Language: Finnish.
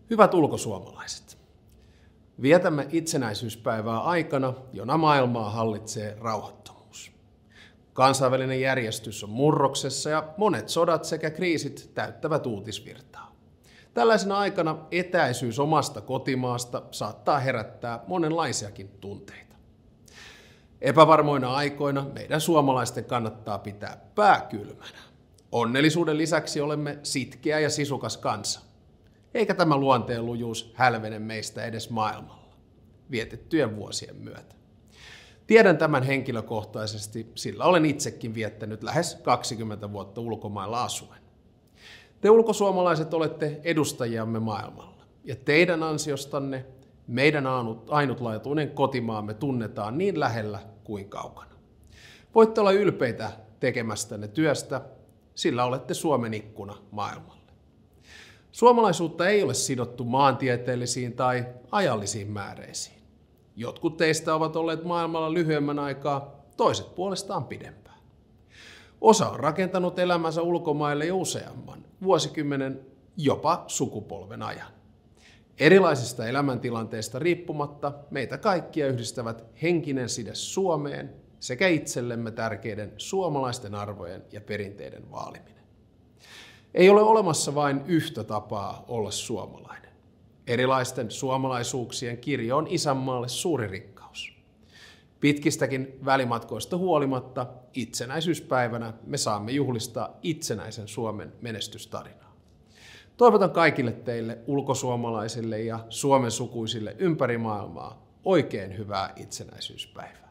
Hyvät ulkosuomalaiset, vietämme itsenäisyyspäivää aikana, jona maailmaa hallitsee rauhattomuus. Kansainvälinen järjestys on murroksessa ja monet sodat sekä kriisit täyttävät uutisvirtaa. Tällaisena aikana etäisyys omasta kotimaasta saattaa herättää monenlaisiakin tunteita. Epävarmoina aikoina meidän suomalaisten kannattaa pitää pää kylmänä. Onnellisuuden lisäksi olemme sitkeä ja sisukas kansa. Eikä tämä luonteenlujuus hälvene meistä edes maailmalla, vietettyjen vuosien myötä. Tiedän tämän henkilökohtaisesti, sillä olen itsekin viettänyt lähes 20 vuotta ulkomailla asuen. Te ulkosuomalaiset olette edustajiamme maailmalla, ja teidän ansiostanne meidän ainutlaatuinen kotimaamme tunnetaan niin lähellä kuin kaukana. Voitte olla ylpeitä tekemästänne työstä, sillä olette Suomen ikkuna maailmalle. Suomalaisuutta ei ole sidottu maantieteellisiin tai ajallisiin määreisiin. Jotkut teistä ovat olleet maailmalla lyhyemmän aikaa, toiset puolestaan pidempään. Osa on rakentanut elämänsä ulkomaille jo useamman, vuosikymmenen, jopa sukupolven ajan. Erilaisista elämäntilanteista riippumatta meitä kaikkia yhdistävät henkinen side Suomeen sekä itsellemme tärkeiden suomalaisten arvojen ja perinteiden vaaliminen. Ei ole olemassa vain yhtä tapaa olla suomalainen. Erilaisten suomalaisuuksien kirjo on isänmaalle suuri rikkaus. Pitkistäkin välimatkoista huolimatta itsenäisyyspäivänä me saamme juhlistaa itsenäisen Suomen menestystarinaa. Toivotan kaikille teille ulkosuomalaisille ja Suomen sukuisille ympäri maailmaa oikein hyvää itsenäisyyspäivää.